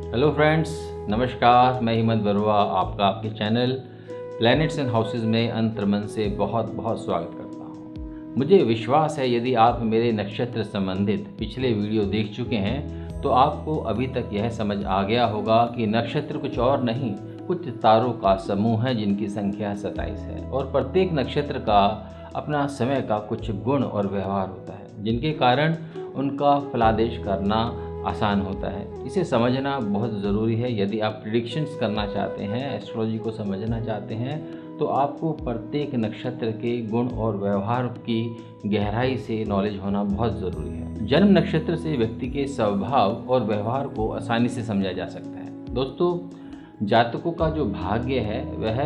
Hello friends, नमस्कार। मैं हेमंत बरुआ आपका आपके चैनल प्लैनेट्स एंड हाउसेस में अंतर्मन से बहुत बहुत स्वागत करता हूं। मुझे विश्वास है यदि आप मेरे नक्षत्र संबंधित पिछले वीडियो देख चुके हैं तो आपको अभी तक यह समझ आ गया होगा कि नक्षत्र कुछ और नहीं, कुछ तारों का समूह है जिनकी संख्या 27 है और प्रत्येक नक्षत्र का अपना समय का कुछ गुण और व्यवहार होता है जिनके कारण उनका फलादेश करना आसान होता है। इसे समझना बहुत ज़रूरी है। यदि आप प्रिडिक्शंस करना चाहते हैं, एस्ट्रोलॉजी को समझना चाहते हैं, तो आपको प्रत्येक नक्षत्र के गुण और व्यवहार की गहराई से नॉलेज होना बहुत ज़रूरी है। जन्म नक्षत्र से व्यक्ति के स्वभाव और व्यवहार को आसानी से समझा जा सकता है। दोस्तों, जातकों का जो भाग्य है वह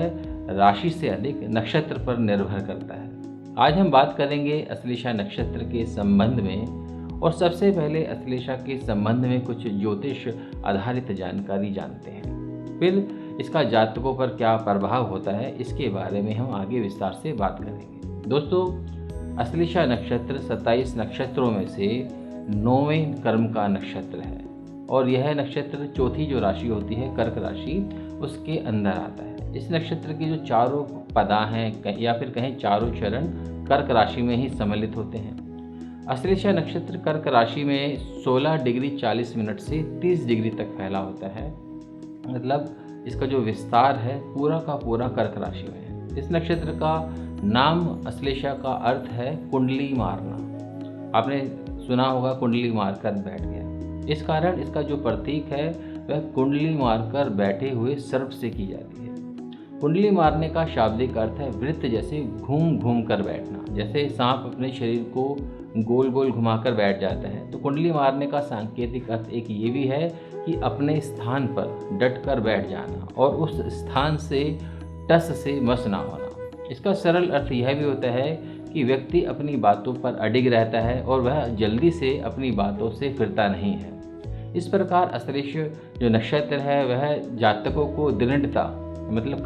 राशि से अधिक नक्षत्र पर निर्भर करता है। आज हम बात करेंगे अश्लेषा नक्षत्र के संबंध में, और सबसे पहले अश्लेषा के संबंध में कुछ ज्योतिष आधारित जानकारी जानते हैं। फिर इसका जातकों पर क्या प्रभाव होता है इसके बारे में हम आगे विस्तार से बात करेंगे। दोस्तों, अश्लेषा नक्षत्र 27 नक्षत्रों में से 9वें कर्म का नक्षत्र है और यह नक्षत्र चौथी जो राशि होती है कर्क राशि, उसके अंदर आता है। इस नक्षत्र के जो चारों पदा हैं या फिर कहें चारों चरण कर्क राशि में ही सम्मिलित होते हैं। अश्लेषा नक्षत्र कर्क राशि में 16 डिग्री 40 मिनट से 30 डिग्री तक फैला होता है। मतलब इसका जो विस्तार है पूरा का पूरा कर्क राशि में है। इस नक्षत्र का नाम अश्लेषा का अर्थ है कुंडली मारना। आपने सुना होगा कुंडली मारकर बैठ गया। इस कारण इसका जो प्रतीक है वह कुंडली मारकर बैठे हुए सर्प से की जाती है। कुंडली मारने का शाब्दिक अर्थ है वृत्त, जैसे घूम घूम कर बैठना। जैसे सांप अपने शरीर को गोल गोल घुमाकर बैठ जाता है, तो कुंडली मारने का सांकेतिक अर्थ एक ये भी है कि अपने स्थान पर डट कर बैठ जाना और उस स्थान से टस से मस ना होना। इसका सरल अर्थ यह भी होता है कि व्यक्ति अपनी बातों पर अडिग रहता है और वह जल्दी से अपनी बातों से फिरता नहीं है। इस प्रकार अश्लेष जो नक्षत्र है वह जातकों को दृढ़ता, मतलब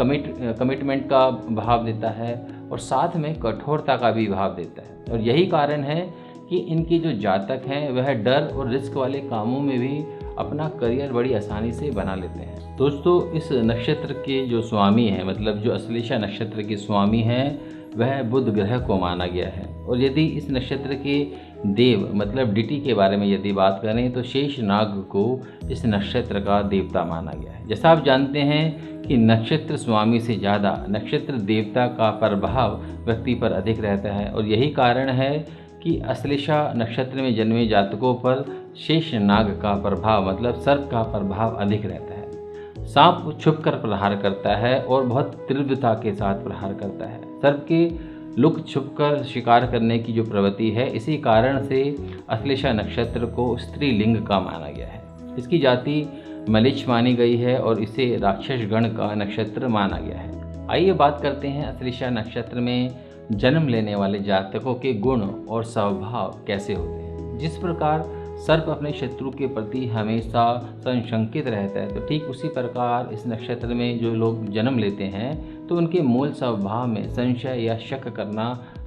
कमिटमेंट का भाव देता है और साथ में कठोरता का भी भाव देता है। और यही कारण है कि इनके जो जातक हैं वह डर और रिस्क वाले कामों में भी अपना करियर बड़ी आसानी से बना लेते हैं। दोस्तों, इस नक्षत्र के जो स्वामी हैं, मतलब जो अश्लेषा नक्षत्र के स्वामी हैं, वह बुध ग्रह को माना गया है। और यदि इस नक्षत्र के देव मतलब डिटी के बारे में यदि बात करें तो शेष नाग को इस नक्षत्र का देवता माना गया है। जैसा आप जानते हैं कि नक्षत्र स्वामी से ज़्यादा नक्षत्र देवता का प्रभाव व्यक्ति पर अधिक रहता है और यही कारण है कि अश्लेषा नक्षत्र में जन्मे जातकों पर शेष नाग का प्रभाव मतलब सर्प का प्रभाव अधिक रहता है। सांप छुपकर प्रहार करता है और बहुत तीव्रता के साथ प्रहार करता है। सर्प के लुक छुपकर शिकार करने की जो प्रवृत्ति है, इसी कारण से अश्लेषा नक्षत्र को स्त्रीलिंग का माना गया है। इसकी जाति मलिच्छ मानी गई है और इसे राक्षस गण का नक्षत्र माना गया है। आइए बात करते हैं अश्लेषा नक्षत्र में जन्म लेने वाले जातकों के गुण और स्वभाव कैसे होते हैं। जिस प्रकार सर्प अपने शत्रु के प्रति हमेशा संशंकित रहता है, तो ठीक उसी प्रकार इस नक्षत्र में जो लोग जन्म लेते हैं तो उनके मूल स्वभाव में संशय या शक करना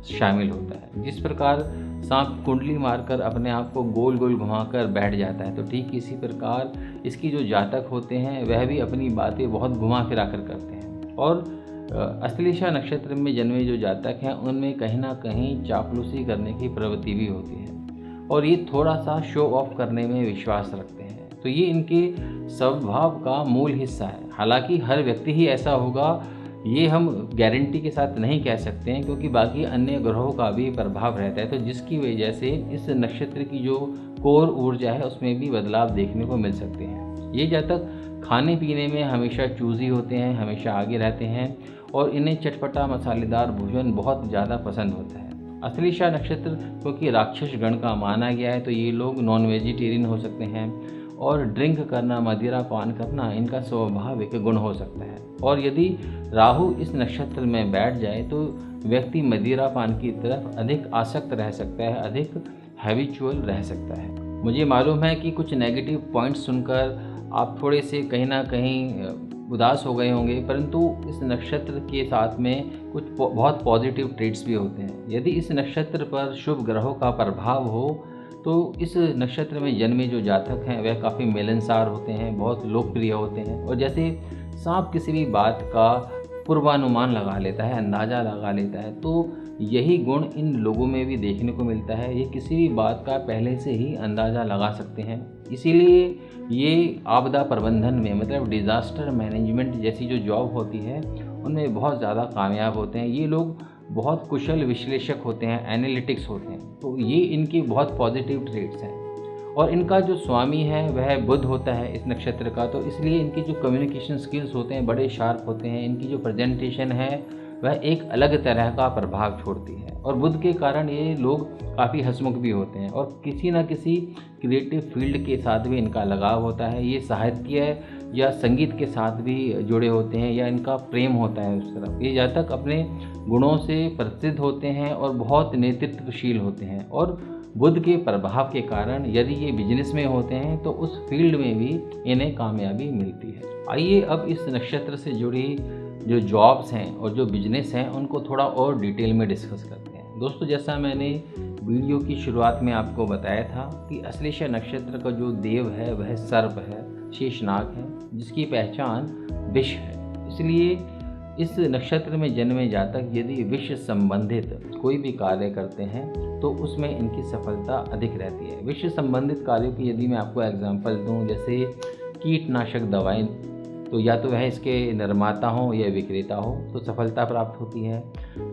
शामिल होता है। जिस प्रकार सांप कुंडली मारकर अपने आप को गोल गोल घुमाकर बैठ जाता है, तो ठीक इसी प्रकार इसकी जो जातक होते हैं वह भी अपनी बातें बहुत घुमा फिरा कर करते हैं। और अश्लेषा नक्षत्र में जन्मे जो जातक हैं उनमें कहीं ना कहीं चापलूसी करने की प्रवृत्ति भी होती है और ये थोड़ा सा शो ऑफ करने में विश्वास रखते हैं। तो ये इनके स्वभाव का मूल हिस्सा है। हालांकि हर व्यक्ति ही ऐसा होगा ये हम गारंटी के साथ नहीं कह सकते हैं, क्योंकि बाकी अन्य ग्रहों का भी प्रभाव रहता है, तो जिसकी वजह से इस नक्षत्र की जो कोर ऊर्जा है उसमें भी बदलाव देखने को मिल सकते हैं। ये जातक खाने पीने में हमेशा चूजी होते हैं, हमेशा आगे रहते हैं और इन्हें चटपटा मसालेदार भोजन बहुत ज़्यादा पसंद होता है। अश्लेषा नक्षत्र क्योंकि राक्षस गण का माना गया है, तो ये लोग नॉन वेजिटेरियन हो सकते हैं और ड्रिंक करना, मदिरा पान करना इनका स्वाभाविक गुण हो सकता है। और यदि राहु इस नक्षत्र में बैठ जाए तो व्यक्ति मदिरा पान की तरफ अधिक आसक्त रह सकता है, अधिक हैबिचुअल रह सकता है। मुझे मालूम है कि कुछ नेगेटिव पॉइंट्स सुनकर आप थोड़े से कहीं ना कहीं उदास हो गए होंगे, परंतु इस नक्षत्र के साथ में कुछ बहुत पॉजिटिव ट्रेड्स भी होते हैं। यदि इस नक्षत्र पर शुभ ग्रहों का प्रभाव हो तो इस नक्षत्र में जन्मे जो जातक हैं वह काफ़ी मिलनसार होते हैं, बहुत लोकप्रिय होते हैं। और जैसे सांप किसी भी बात का पूर्वानुमान लगा लेता है, अंदाज़ा लगा लेता है, तो यही गुण इन लोगों में भी देखने को मिलता है। ये किसी भी बात का पहले से ही अंदाज़ा लगा सकते हैं। इसीलिए ये आपदा प्रबंधन में, मतलब डिज़ास्टर मैनेजमेंट जैसी जो जॉब होती है उनमें बहुत ज़्यादा कामयाब होते हैं। ये लोग बहुत कुशल विश्लेषक होते हैं, एनालिटिक्स होते हैं। तो ये इनके बहुत पॉजिटिव ट्रेट्स हैं। और इनका जो स्वामी है वह बुध होता है इस नक्षत्र का, तो इसलिए इनकी जो कम्युनिकेशन स्किल्स होते हैं बड़े शार्प होते हैं। इनकी जो प्रेजेंटेशन है वह एक अलग तरह का प्रभाव छोड़ती है। और बुध के कारण ये लोग काफ़ी हंसमुख भी होते हैं और किसी न किसी क्रिएटिव फील्ड के साथ भी इनका लगाव होता है। ये साहित्य या संगीत के साथ भी जुड़े होते हैं या इनका प्रेम होता है उस तरफ। ये जातक अपने गुणों से प्रसिद्ध होते हैं और बहुत नेतृत्वशील होते हैं। और बुध के प्रभाव के कारण यदि ये बिजनेस में होते हैं तो उस फील्ड में भी इन्हें कामयाबी मिलती है। आइए अब इस नक्षत्र से जुड़ी जो जॉब्स हैं और जो बिजनेस हैं उनको थोड़ा और डिटेल में डिस्कस करते हैं। दोस्तों, जैसा मैंने वीडियो की शुरुआत में आपको बताया था कि अश्लेषा नक्षत्र का जो देव है वह सर्प है, शेषनाग है, जिसकी पहचान विष है। इसलिए इस नक्षत्र में जन्मे जातक यदि विष संबंधित कोई भी कार्य करते हैं तो उसमें इनकी सफलता अधिक रहती है। विष संबंधित कार्यों की यदि मैं आपको एग्जांपल दूं, जैसे कीटनाशक दवाएं, तो या तो वह इसके निर्माता हों या विक्रेता हो तो सफलता प्राप्त होती है।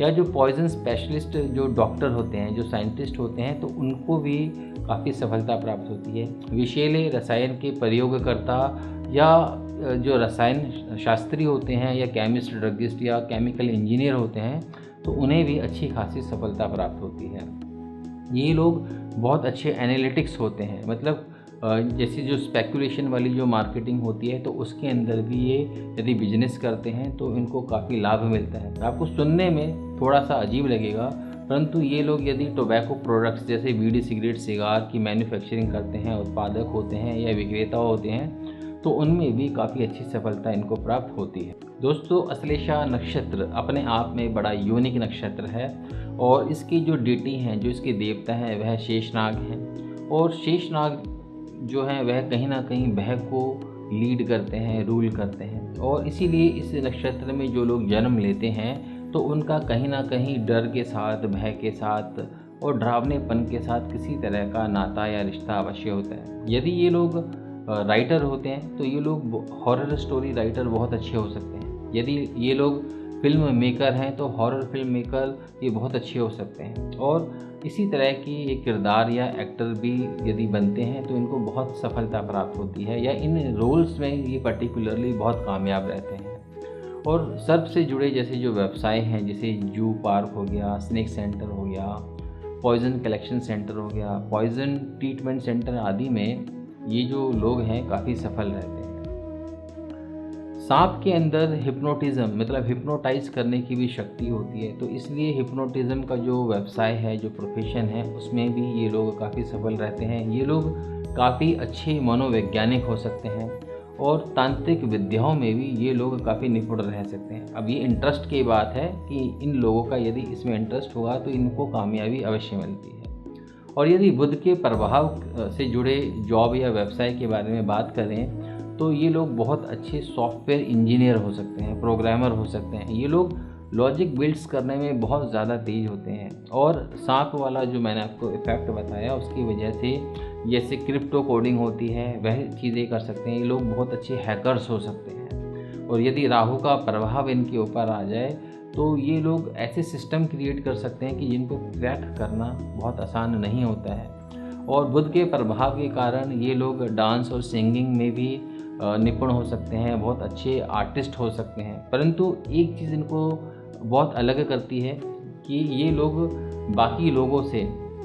या जो पॉइजन स्पेशलिस्ट जो डॉक्टर होते हैं, जो साइंटिस्ट होते हैं, तो उनको भी काफ़ी सफलता प्राप्त होती है। विषैले रसायन के प्रयोगकर्ता या जो रसायन शास्त्री होते हैं या केमिस्ट, ड्रगिस्ट या केमिकल इंजीनियर होते हैं, तो उन्हें भी अच्छी खासी सफलता प्राप्त होती है। ये लोग बहुत अच्छे एनालिटिक्स होते हैं, मतलब जैसी जो स्पेकुलेशन वाली जो मार्केटिंग होती है तो उसके अंदर भी ये यदि बिजनेस करते हैं तो इनको काफ़ी लाभ मिलता है। आपको सुनने में थोड़ा सा अजीब लगेगा, परंतु ये लोग यदि टोबैको प्रोडक्ट्स जैसे बीड़ी, सिगरेट, सिगार की मैन्युफैक्चरिंग करते हैं, उत्पादक होते हैं या विक्रेता होते हैं, तो उनमें भी काफ़ी अच्छी सफलता इनको प्राप्त होती है। दोस्तों, अश्लेषा नक्षत्र अपने आप में बड़ा यूनिक नक्षत्र है और इसकी जो डेटी हैं, जो इसके देवता हैं, वह शेषनाग हैं। और शेषनाग जो है वह कहीं ना कहीं भय को लीड करते हैं, रूल करते हैं। और इसीलिए इस नक्षत्र में जो लोग जन्म लेते हैं तो उनका कहीं ना कहीं डर के साथ, भय के साथ और डरावनेपन के साथ किसी तरह का नाता या रिश्ता अवश्य होता है। यदि ये लोग राइटर होते हैं तो ये लोग हॉरर स्टोरी राइटर बहुत अच्छे हो सकते हैं। यदि ये लोग फिल्म मेकर हैं तो हॉरर फिल्म मेकर ये बहुत अच्छे हो सकते हैं। और इसी तरह की ये किरदार या एक्टर भी यदि बनते हैं तो इनको बहुत सफलता प्राप्त होती है या इन रोल्स में ये पर्टिकुलरली बहुत कामयाब रहते हैं। और सर्प से जुड़े जैसे जो व्यवसाय हैं, जैसे जू पार्क हो गया, स्नेक सेंटर हो गया, पॉइजन कलेक्शन सेंटर हो गया, पॉइजन ट्रीटमेंट सेंटर आदि में ये जो लोग हैं काफ़ी सफल रहते हैं। सांप के अंदर हिप्नोटिज़म, मतलब हिप्नोटाइज करने की भी शक्ति होती है, तो इसलिए हिप्नोटिज़म का जो व्यवसाय है, जो प्रोफेशन है, उसमें भी ये लोग काफ़ी सफल रहते हैं। ये लोग काफ़ी अच्छे मनोवैज्ञानिक हो सकते हैं और तांत्रिक विद्याओं में भी ये लोग काफ़ी निपुण रह सकते हैं। अब ये इंटरेस्ट की बात है कि इन लोगों का यदि इसमें इंटरेस्ट होगा तो इनको कामयाबी अवश्य मिलती है। और यदि बुध के प्रभाव से जुड़े जॉब या व्यवसाय के बारे में बात करें तो ये लोग बहुत अच्छे सॉफ्टवेयर इंजीनियर हो सकते हैं, प्रोग्रामर हो सकते हैं। ये लोग लॉजिक बिल्ड्स करने में बहुत ज़्यादा तेज़ होते हैं। और सांप वाला जो मैंने आपको इफ़ेक्ट बताया उसकी वजह से जैसे क्रिप्टो कोडिंग होती है वह चीज़ें कर सकते हैं। ये लोग बहुत अच्छे हैकर्स हो सकते हैं। और यदि राहु का प्रभाव इनके ऊपर आ जाए तो ये लोग ऐसे सिस्टम क्रिएट कर सकते हैं कि जिनको क्रैक करना बहुत आसान नहीं होता है। और बुध के प्रभाव के कारण ये लोग डांस और सिंगिंग में भी निपुण हो सकते हैं, बहुत अच्छे आर्टिस्ट हो सकते हैं। परंतु एक चीज़ इनको बहुत अलग करती है कि ये लोग बाकी लोगों से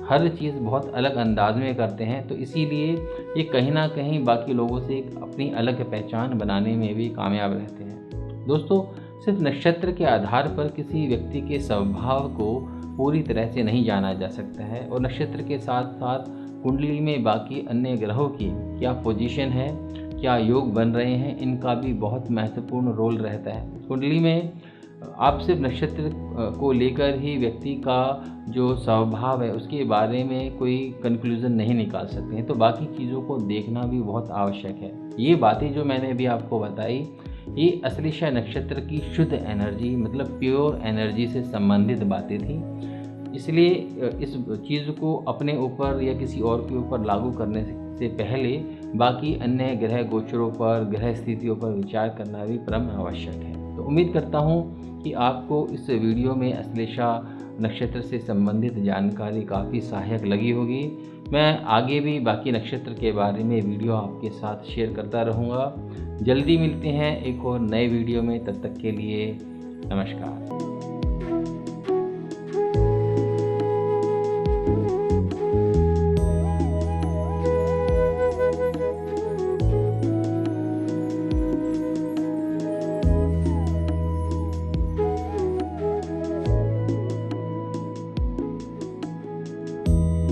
हर चीज़ बहुत अलग अंदाज में करते हैं, तो इसीलिए ये कहीं ना कहीं बाकी लोगों से एक अपनी अलग पहचान बनाने में भी कामयाब रहते हैं। दोस्तों, सिर्फ नक्षत्र के आधार पर किसी व्यक्ति के स्वभाव को पूरी तरह से नहीं जाना जा सकता है। और नक्षत्र के साथ साथ कुंडली में बाकी अन्य ग्रहों की क्या पोजीशन है, क्या योग बन रहे हैं, इनका भी बहुत महत्वपूर्ण रोल रहता है। कुंडली में आप सिर्फ नक्षत्र को लेकर ही व्यक्ति का जो स्वभाव है उसके बारे में कोई कंक्लूज़न नहीं निकाल सकते हैं, तो बाकी चीज़ों को देखना भी बहुत आवश्यक है। ये बातें जो मैंने अभी आपको बताई, ये अश्लेषा नक्षत्र की शुद्ध एनर्जी मतलब प्योर एनर्जी से संबंधित बातें थी। इसलिए इस चीज़ को अपने ऊपर या किसी और के ऊपर लागू करने से पहले बाकी अन्य ग्रह गोचरों पर, ग्रह स्थितियों पर विचार करना भी परम आवश्यक है। तो उम्मीद करता हूँ कि आपको इस वीडियो में अश्लेषा नक्षत्र से संबंधित जानकारी काफ़ी सहायक लगी होगी। मैं आगे भी बाकी नक्षत्र के बारे में वीडियो आपके साथ शेयर करता रहूँगा। जल्दी मिलते हैं एक और नए वीडियो में, तब तक के लिए नमस्कार।